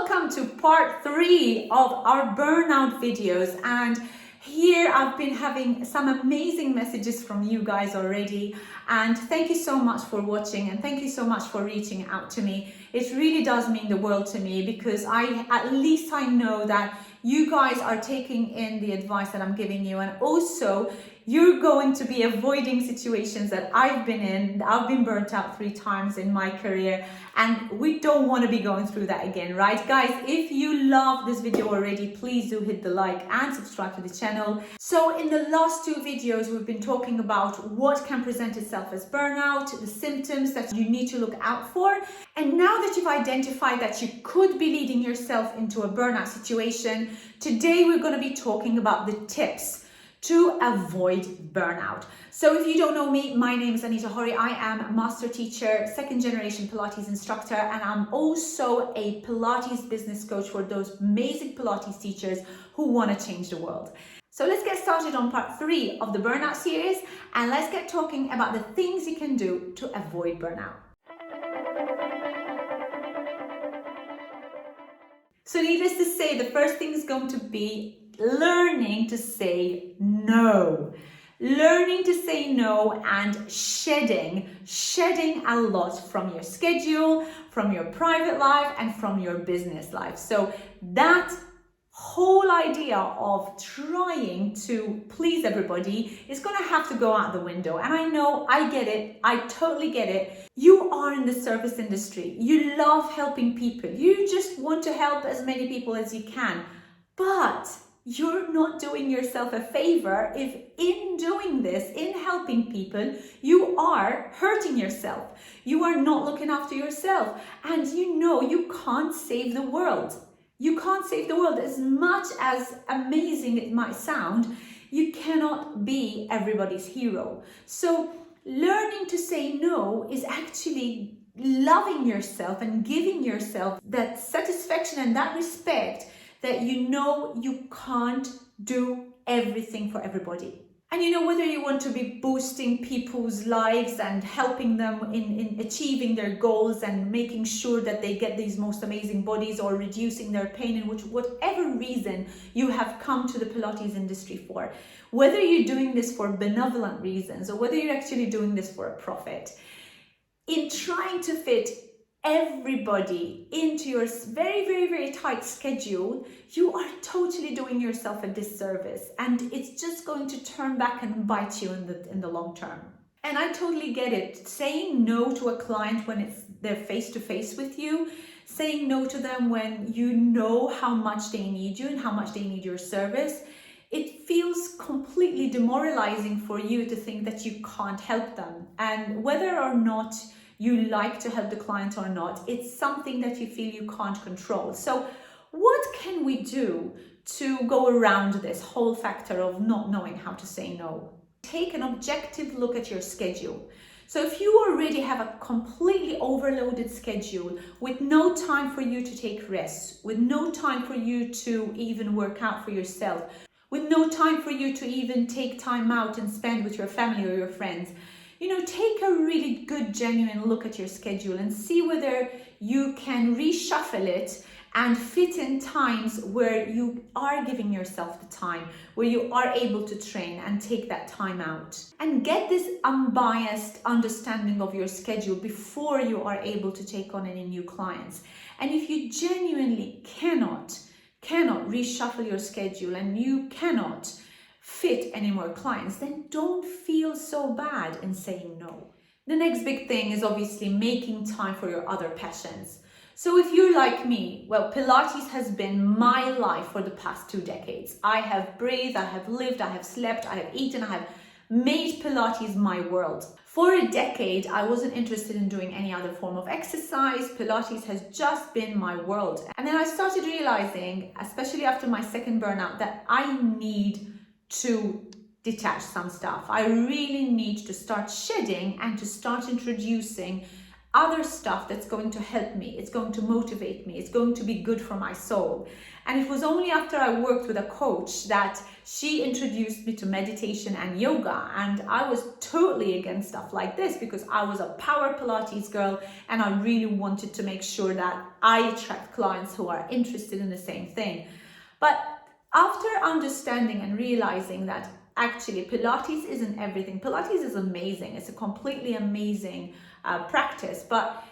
welcome to part 3 of our burnout videos. And here I've been having some amazing messages from you guys already, and thank you so much for watching and thank you so much for reaching out to me. It really does mean the world to me, because at least I know that you guys are taking in the advice that I'm giving you, and also you're going to be avoiding situations that I've been in. I've been burnt out 3 times in my career, and we don't want to be going through that again, right? Guys, if you love this video already, please do hit the like and subscribe to the channel. So in the last 2 videos, we've been talking about what can present itself as burnout, the symptoms that you need to look out for. And now that you've identified that you could be leading yourself into a burnout situation, today we're going to be talking about the tips to avoid burnout. So if you don't know me, my name is Anita Horry. I am a master teacher, 2nd generation Pilates instructor, and I'm also a Pilates business coach for those amazing Pilates teachers who want to change the world. So let's get started on part 3 of the burnout series, and let's get talking about the things you can do to avoid burnout. So needless to say, the first thing is going to be learning to say no. Learning to say no and shedding a lot from your schedule, from your private life, and from your business life. So that whole idea of trying to please everybody is going to have to go out the window. And I know, I get it, I totally get it. You are in the service industry. You love helping people. You just want to help as many people as you can. But you're not doing yourself a favor if in doing this, in helping people, you are hurting yourself. You are not looking after yourself. And you know you can't save the world. You can't save the world. As much as amazing it might sound, you cannot be everybody's hero. So learning to say no is actually loving yourself and giving yourself that satisfaction and that respect that you know you can't do everything for everybody. And you know, whether you want to be boosting people's lives and helping them in achieving their goals and making sure that they get these most amazing bodies, or reducing their pain, in whatever reason you have come to the Pilates industry for, whether you're doing this for benevolent reasons or whether you're actually doing this for a profit, in trying to fit everybody into your very, very, very tight schedule, you are totally doing yourself a disservice, and it's just going to turn back and bite you in the long term. And I totally get it. Saying no to a client when they're face to face with you, saying no to them when you know how much they need you and how much they need your service, it feels completely demoralizing for you to think that you can't help them. And whether or not you like to help the client or not, it's something that you feel you can't control. So what can we do to go around this whole factor of not knowing how to say no? Take an objective look at your schedule. So if you already have a completely overloaded schedule with no time for you to take rest, with no time for you to even work out for yourself, with no time for you to even take time out and spend with your family or your friends, you know, take a really good, genuine look at your schedule and see whether you can reshuffle it and fit in times where you are giving yourself the time, where you are able to train and take that time out. And get this unbiased understanding of your schedule before you are able to take on any new clients. And if you genuinely cannot reshuffle your schedule and you cannot fit any more clients, then don't feel so bad in saying no. The next big thing is obviously making time for your other passions. So if you're like me, well, Pilates has been my life for the past 2 decades. I have breathed, I have lived, I have slept, I have eaten, I have made Pilates my world. For a decade, I wasn't interested in doing any other form of exercise. Pilates has just been my world. And then I started realizing, especially after my 2nd burnout, that I need to detach some stuff. I really need to start shedding and to start introducing other stuff that's going to help me, it's going to motivate me, it's going to be good for my soul. And it was only after I worked with a coach that she introduced me to meditation and yoga. And I was totally against stuff like this because I was a power Pilates girl and I really wanted to make sure that I attract clients who are interested in the same thing. But after understanding and realizing that actually Pilates isn't everything, Pilates is amazing, it's a completely amazing practice, but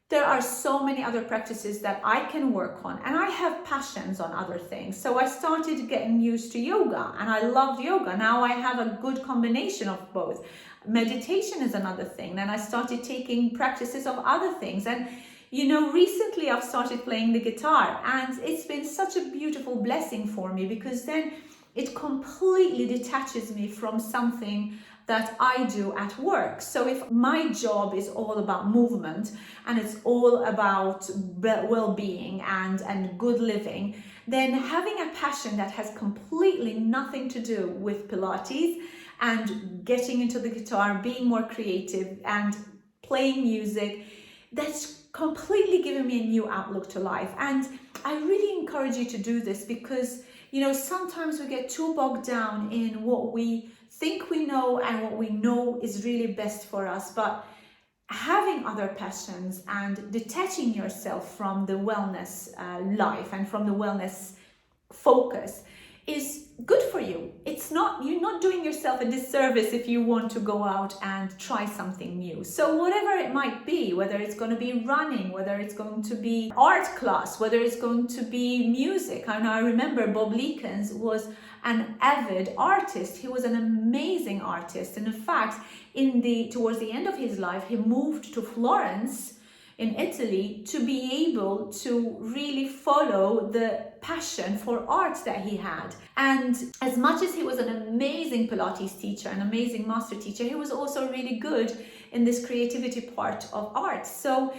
there are so many other practices that I can work on, and I have passions on other things. So I started getting used to yoga, and I loved yoga. Now I have a good combination of both. Meditation is another thing. Then I started taking practices of other things, and recently I've started playing the guitar, and it's been such a beautiful blessing for me because then it completely detaches me from something that I do at work. So if my job is all about movement and it's all about well-being and good living, then having a passion that has completely nothing to do with Pilates and getting into the guitar, being more creative and playing music, that's completely given me a new outlook to life. And I really encourage you to do this because sometimes we get too bogged down in what we think we know and what we know is really best for us. But having other passions and detaching yourself from the wellness life and from the wellness focus is good for you. You're not doing yourself a disservice if you want to go out and try something new. So whatever it might be, whether it's going to be running, whether it's going to be art class, whether it's going to be music. And I remember Bob Leekens was an avid artist. He was an amazing artist. And in fact, towards the end of his life, he moved to Florence in Italy to be able to really follow the passion for art that he had. And as much as he was an amazing Pilates teacher, an amazing master teacher, he was also really good in this creativity part of art. So,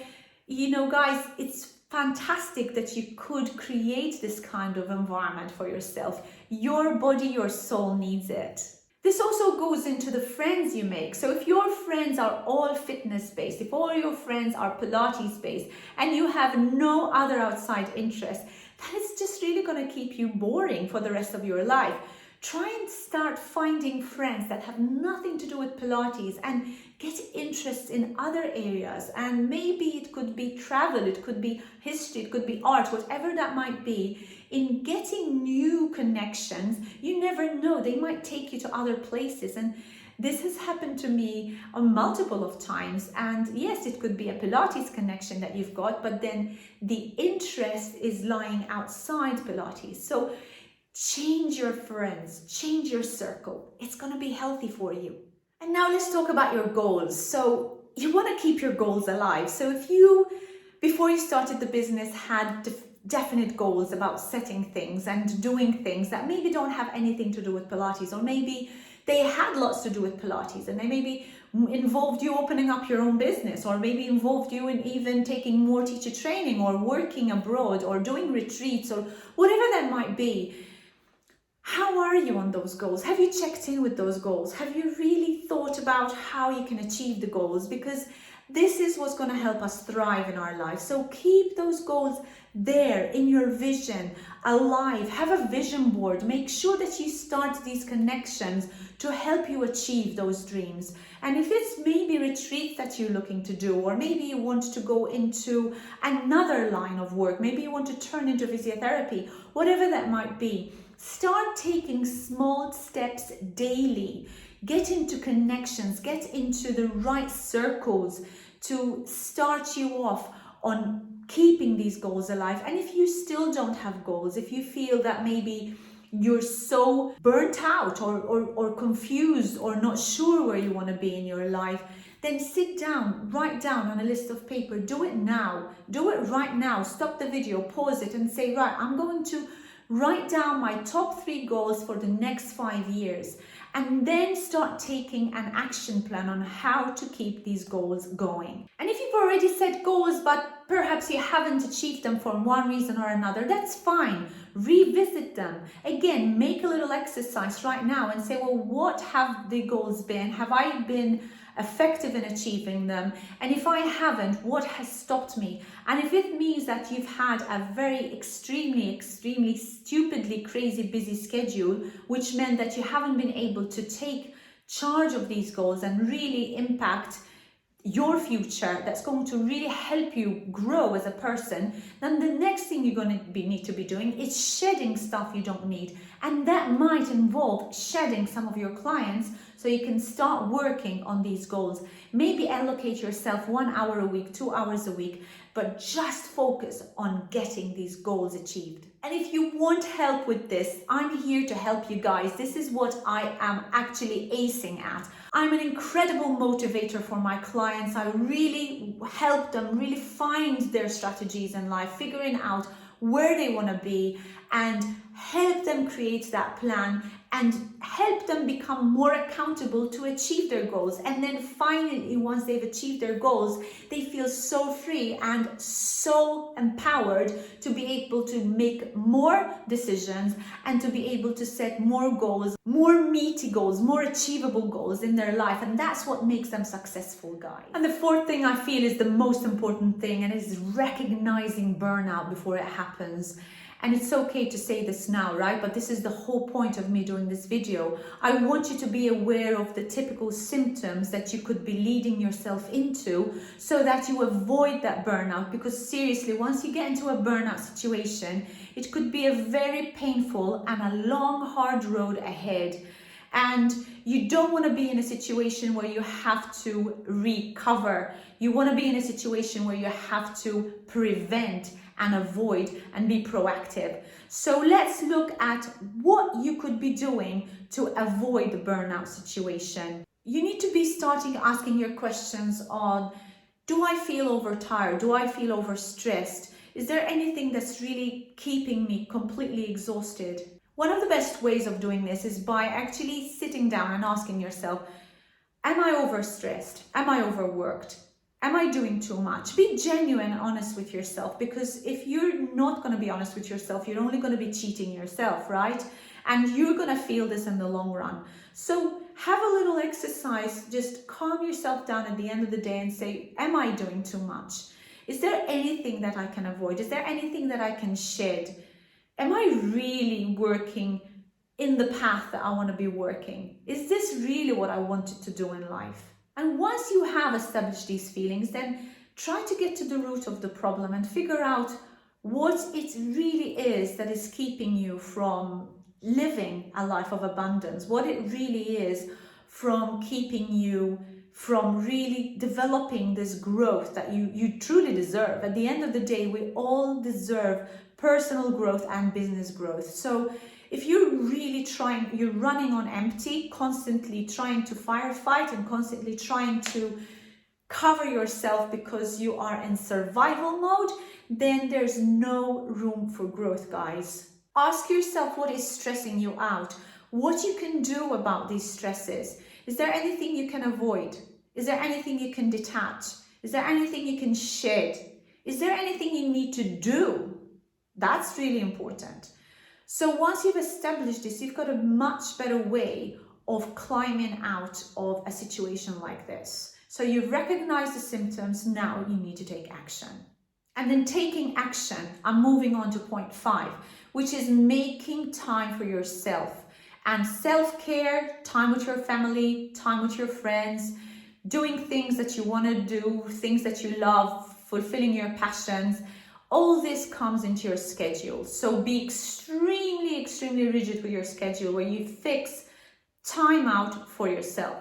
guys, it's fantastic that you could create this kind of environment for yourself. Your body, your soul needs it. This also goes into the friends you make. So if your friends are all fitness-based, if all your friends are Pilates-based, and you have no other outside interest, that is just really going to keep you boring for the rest of your life. Try and start finding friends that have nothing to do with Pilates and get interest in other areas. And maybe it could be travel, it could be history, it could be art, whatever that might be. In getting new connections, you never know, they might take you to other places. And this has happened to me on multiple of times. And yes, it could be a Pilates connection that you've got, but then the interest is lying outside Pilates. So change your friends, change your circle. It's going to be healthy for you. And now let's talk about your goals. So you want to keep your goals alive. So if you, before you started the business, had definite goals about setting things and doing things that maybe don't have anything to do with Pilates, or maybe they had lots to do with Pilates and they maybe involved you opening up your own business, or maybe involved you in even taking more teacher training or working abroad or doing retreats or whatever that might be. How are you on those goals? Have you checked in with those goals? Have you really thought about how you can achieve the goals? Because this is what's going to help us thrive in our life. So keep those goals there in your vision, alive. Have a vision board. Make sure that you start these connections to help you achieve those dreams. And if it's maybe retreats that you're looking to do, or maybe you want to go into another line of work, maybe you want to turn into physiotherapy, whatever that might be, start taking small steps daily. Get into connections, get into the right circles to start you off on keeping these goals alive. And if you still don't have goals, if you feel that maybe you're so burnt out or confused or not sure where you want to be in your life, then sit down, write down on a list of paper. Do it now. Do it right now. Stop the video, pause it and say, right, I'm going to write down my top 3 goals for the next 5 years. And then start taking an action plan on how to keep these goals going. And if you've already set goals, but perhaps you haven't achieved them for one reason or another, that's fine. Revisit them. Again, make a little exercise right now and say, well, what have the goals been? Have I been effective in achieving them? And if I haven't, what has stopped me? And if it means that you've had a very extremely stupidly crazy busy schedule, which meant that you haven't been able to take charge of these goals and really impact your future, that's going to really help you grow as a person, then the next thing you're going to need to be doing is shedding stuff you don't need. And that might involve shedding some of your clients so you can start working on these goals. Maybe allocate yourself 1 hour a week, 2 hours a week, but just focus on getting these goals achieved. And if you want help with this, I'm here to help you guys. This is what I am actually acing at. I'm an incredible motivator for my clients. I really help them really find their strategies in life, figuring out where they want to be, and help them create that plan and help them become more accountable to achieve their goals. And then finally, once they've achieved their goals, they feel so free and so empowered to be able to make more decisions and to be able to set more goals, more meaty goals, more achievable goals in their life. And that's what makes them successful, guys. And the fourth thing I feel is the most important thing, and is recognizing burnout before it happens. And it's okay to say this now, right? But this is the whole point of me doing this video. I want you to be aware of the typical symptoms that you could be leading yourself into so that you avoid that burnout. Because seriously, once you get into a burnout situation, it could be a very painful and a long, hard road ahead. And you don't want to be in a situation where you have to recover. You want to be in a situation where you have to prevent and avoid and be proactive. So let's look at what you could be doing to avoid the burnout situation. You need to be starting asking your questions on, do I feel overtired? Do I feel overstressed? Is there anything that's really keeping me completely exhausted? One of the best ways of doing this is by actually sitting down and asking yourself, am I overstressed? Am I overworked? Am I doing too much? Be genuine and honest with yourself, because if you're not going to be honest with yourself, you're only going to be cheating yourself, right? And you're going to feel this in the long run. So have a little exercise, just calm yourself down at the end of the day and say, am I doing too much? Is there anything that I can avoid? Is there anything that I can shed? Am I really working in the path that I want to be working? Is this really what I wanted to do in life? And once you have established these feelings, then try to get to the root of the problem and figure out what it really is that is keeping you from living a life of abundance, what it really is from keeping you from really developing this growth that you truly deserve. At the end of the day, we all deserve personal growth and business growth. So if you're really trying, you're running on empty, constantly trying to firefight and constantly trying to cover yourself because you are in survival mode, then there's no room for growth, guys. Ask yourself what is stressing you out, what you can do about these stresses. Is there anything you can avoid? Is there anything you can detach? Is there anything you can shed? Is there anything you need to do? That's really important. So once you've established this, you've got a much better way of climbing out of a situation like this. So you've recognized the symptoms, now you need to take action. And then taking action, I'm moving on to point 5, which is making time for yourself. And self-care, time with your family, time with your friends, doing things that you want to do, things that you love, fulfilling your passions. All this comes into your schedule. So be extremely rigid with your schedule, where you fix time out for yourself.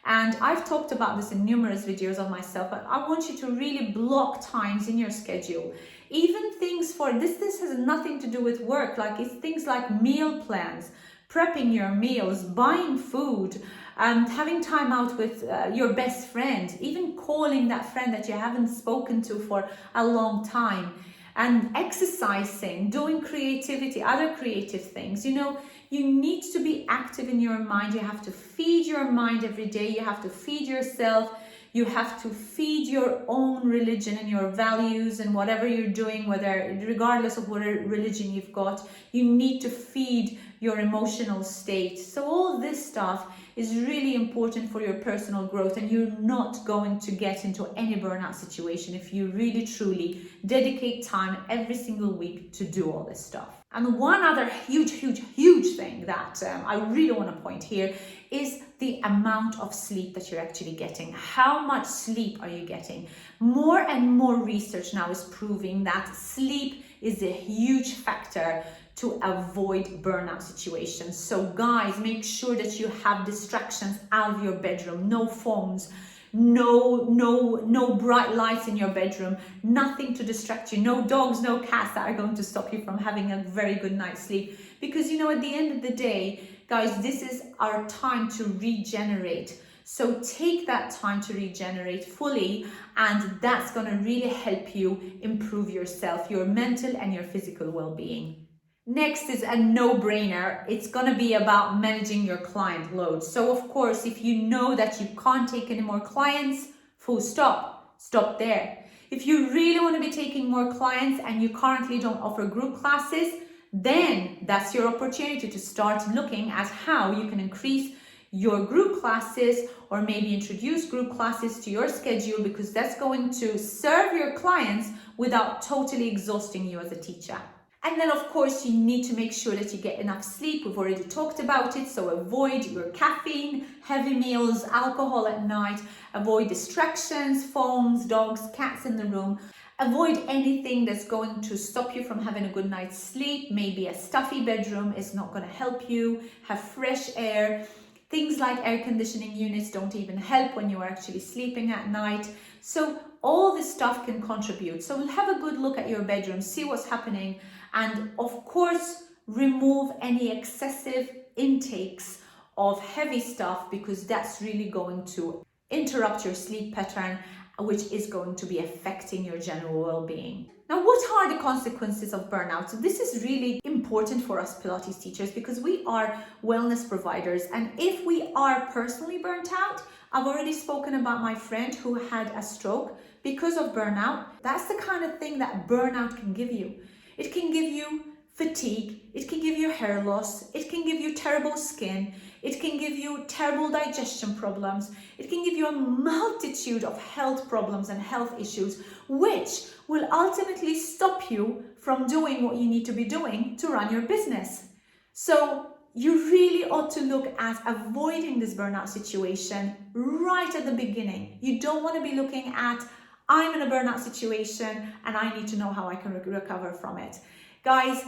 And I've talked about this in numerous videos of myself, but I want you to really block times in your schedule. Even things for this has nothing to do with work. Like it's things like meal plans, prepping your meals, buying food, having time out with your best friend, even calling that friend that you haven't spoken to for a long time, and exercising, doing creativity, other creative things. You know, you need to be active in your mind. You have to feed your mind every day. You have to feed yourself. You have to feed your own religion and your values and whatever you're doing, whether regardless of what religion you've got, you need to feed your emotional state. So all this stuff is really important for your personal growth, and you're not going to get into any burnout situation if you really truly dedicate time every single week to do all this stuff. And one other huge thing that I really want to point here is the amount of sleep that you're actually getting. How much sleep are you getting? More and more research now is proving that sleep is a huge factor to avoid burnout situations. So guys, make sure that you have distractions out of your bedroom. No phones, no bright lights in your bedroom, nothing to distract you, no dogs, no cats that are going to stop you from having a very good night's sleep. Because you know, at the end of the day, guys, this is our time to regenerate. So take that time to regenerate fully, and that's going to really help you improve yourself, your mental and your physical well-being. Next is a no-brainer. It's going to be about managing your client load. So of course, if you know that you can't take any more clients, full stop, stop there. If you really want to be taking more clients and you currently don't offer group classes, then that's your opportunity to start looking at how you can increase your group classes, or maybe introduce group classes to your schedule, because that's going to serve your clients without totally exhausting you as a teacher. And then of course you need to make sure that you get enough sleep. We've already talked about it. So avoid your caffeine, heavy meals, alcohol at night, avoid distractions, phones, dogs, cats in the room. Avoid anything that's going to stop you from having a good night's sleep. Maybe a stuffy bedroom is not going to help you. Have fresh air. Things like air conditioning units don't even help when you are actually sleeping at night. So all this stuff can contribute. So have a good look at your bedroom, see what's happening, and of course remove any excessive intakes of heavy stuff, because that's really going to interrupt your sleep pattern, which is going to be affecting your general well-being. Now, what are the consequences of burnout? So this is really important for us Pilates teachers, because we are wellness providers. And if we are personally burnt out, I've already spoken about my friend who had a stroke because of burnout. That's the kind of thing that burnout can give you. It can give you fatigue, it can give you hair loss, it can give you terrible skin, it can give you terrible digestion problems, it can give you a multitude of health problems and health issues, which will ultimately stop you from doing what you need to be doing to run your business. So you really ought to look at avoiding this burnout situation right at the beginning. You don't want to be looking at, I'm in a burnout situation and I need to know how I can recover from it. Guys,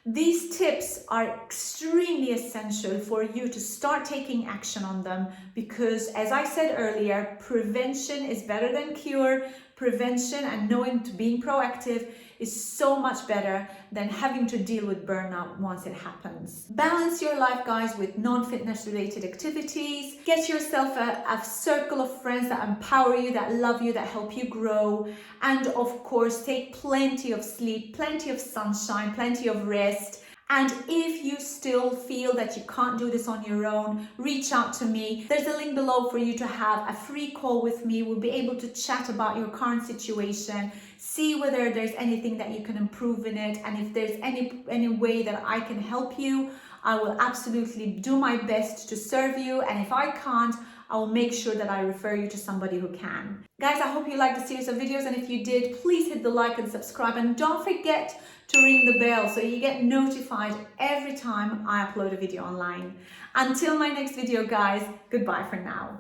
these tips are extremely essential for you to start taking action on them, because as I said earlier, prevention is better than cure. Prevention and knowing to being proactive is so much better than having to deal with burnout once it happens. Balance your life, guys, with non-fitness related activities. Get yourself a circle of friends that empower you, that love you, that help you grow. And of course, take plenty of sleep, plenty of sunshine, plenty of rest. And if you still feel that you can't do this on your own, reach out to me. There's a link below for you to have a free call with me. We'll be able to chat about your current situation, see whether there's anything that you can improve in it, and if there's any way that I can help you, I will absolutely do my best to serve you. And if I can't, I will make sure that I refer you to somebody who can. Guys, I hope you liked the series of videos, and if you did, please hit the like and subscribe, and don't forget to ring the bell so you get notified every time I upload a video online. Until my next video, guys, goodbye for now.